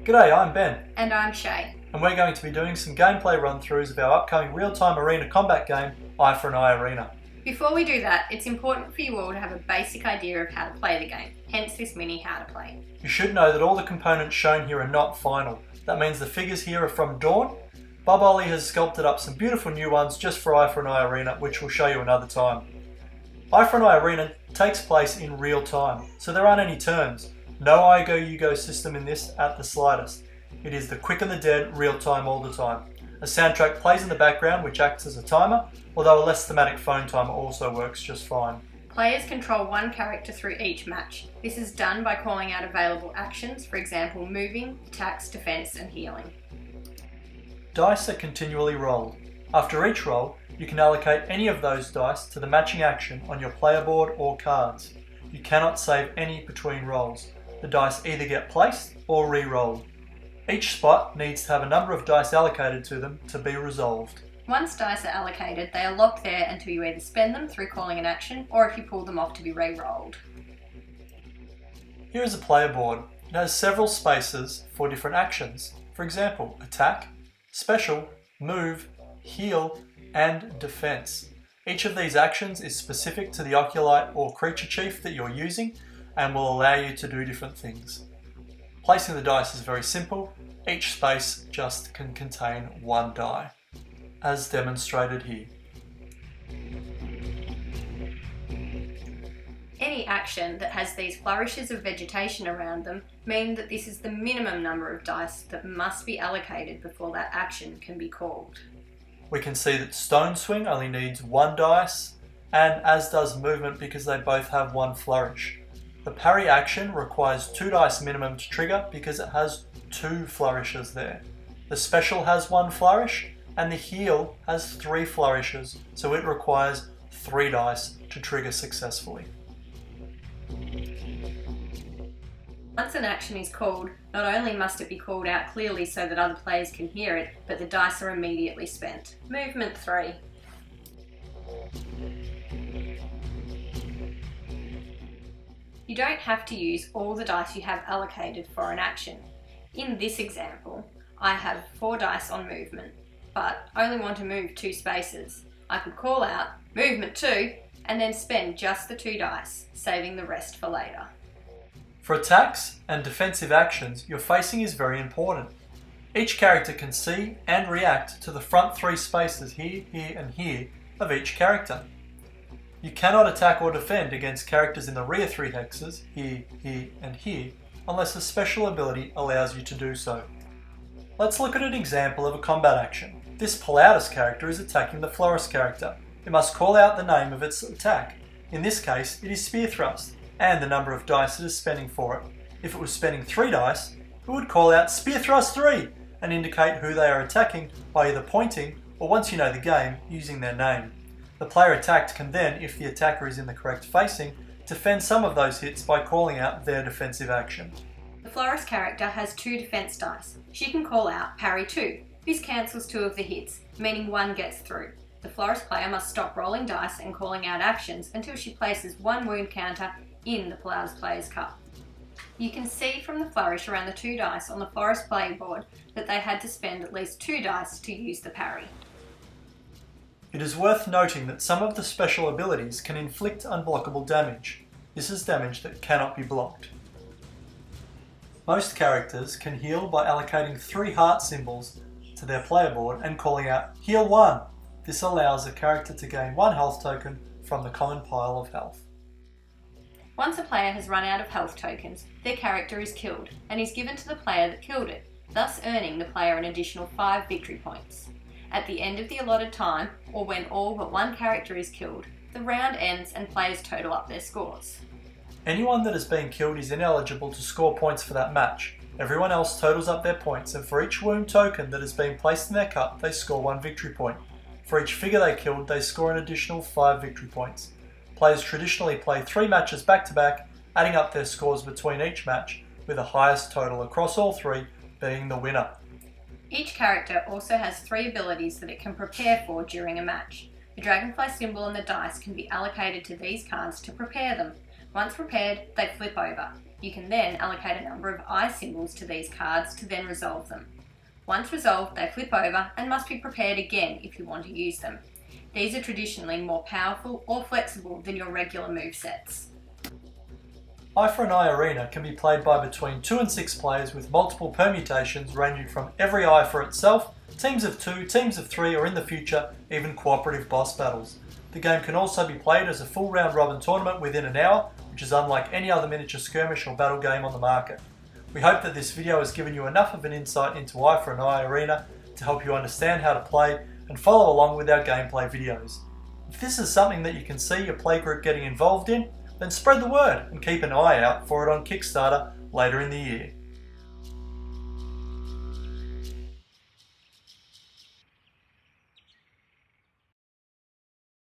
G'day, I'm Ben, And I'm Shay. and we're going to be doing some gameplay run-throughs of our upcoming real-time arena combat game, Eye for an Eye Arena. Before we do that, it's important for you all to have a basic idea of how to play the game, hence this mini how to play. You should know that all the components shown here are not final. That means the figures here are from Dawn. Bob Ollie has sculpted up some beautiful new ones just for Eye for an Eye Arena, which we'll show you another time. Eye for an Eye Arena takes place in real time, so there aren't any turns. No I go you go system in this at the slightest. It is the quick and the dead, real time all the time. A soundtrack plays in the background which acts as a timer, although a less thematic phone timer also works just fine. Players control one character through each match. This is done by calling out available actions, for example moving, attacks, defense and healing. Dice are continually rolled. After each roll, you can allocate any of those dice to the matching action on your player board or cards. You cannot save any between rolls. The dice either get placed or re-rolled. Each spot needs to have a number of dice allocated to them to be resolved. Once dice are allocated, they are locked there until you either spend them through calling an action or if you pull them off to be re-rolled. Here is a player board. It has several spaces for different actions. For example, attack, special, move, heal, and defense. Each of these actions is specific to the Oculite or creature chief that you're using and will allow you to do different things. Placing the dice is very simple. Each space just can contain one die, as demonstrated here. Any action that has these flourishes of vegetation around them mean that this is the minimum number of dice that must be allocated before that action can be called. We can see that Stone Swing only needs one dice, and as does Movement because they both have one flourish. The parry action requires 2 dice minimum to trigger because it has 2 flourishes there. The special has 1 flourish, and the heal has 3 flourishes, so it requires 3 dice to trigger successfully. Once an action is called, not only must it be called out clearly so that other players can hear it, but the dice are immediately spent. Movement 3. You don't have to use all the dice you have allocated for an action. In this example, I have 4 dice on movement, but only want to move 2 spaces. I could call out movement 2 and then spend just the 2 dice, saving the rest for later. For attacks and defensive actions, your facing is very important. Each character can see and react to the front 3 spaces here, here and here of each character. You cannot attack or defend against characters in the rear 3 hexes, here, here and here, unless a special ability allows you to do so. Let's look at an example of a combat action. This Pilatus character is attacking the Florist character. It must call out the name of its attack. In this case, it is Spear Thrust, and the number of dice it is spending for it. If it was spending 3 dice, it would call out Spear Thrust 3 and indicate who they are attacking by either pointing or, once you know the game, using their name. The player attacked can then, if the attacker is in the correct facing, defend some of those hits by calling out their defensive action. The Florist character has 2 defense dice. She can call out Parry 2. This cancels 2 of the hits, meaning 1 gets through. The Florist player must stop rolling dice and calling out actions until she places 1 wound counter in the Pilatus player's cup. You can see from the flourish around the 2 dice on the Florist player board that they had to spend at least 2 dice to use the parry. It is worth noting that some of the special abilities can inflict unblockable damage. This is damage that cannot be blocked. Most characters can heal by allocating 3 heart symbols to their player board and calling out Heal 1. This allows a character to gain 1 health token from the common pile of health. Once a player has run out of health tokens, their character is killed and is given to the player that killed it, thus earning the player an additional 5 victory points. At the end of the allotted time, or when all but 1 character is killed, the round ends and players total up their scores. Anyone that has been killed is ineligible to score points for that match. Everyone else totals up their points, and for each wound token that has been placed in their cup, they score 1 victory point. For each figure they killed, they score an additional 5 victory points. Players traditionally play 3 matches back to back, adding up their scores between each match, with the highest total across all 3 being the winner. Each character also has 3 abilities that it can prepare for during a match. The dragonfly symbol and the dice can be allocated to these cards to prepare them. Once prepared, they flip over. You can then allocate a number of eye symbols to these cards to then resolve them. Once resolved, they flip over and must be prepared again if you want to use them. These are traditionally more powerful or flexible than your regular movesets. Eye for an Eye Arena can be played by between 2 and 6 players with multiple permutations ranging from every eye for itself, teams of 2, teams of 3, or in the future, even cooperative boss battles. The game can also be played as a full round robin tournament within an hour, which is unlike any other miniature skirmish or battle game on the market. We hope that this video has given you enough of an insight into Eye for an Eye Arena to help you understand how to play and follow along with our gameplay videos. If this is something that you can see your playgroup getting involved in, then spread the word and keep an eye out for it on Kickstarter later in the year.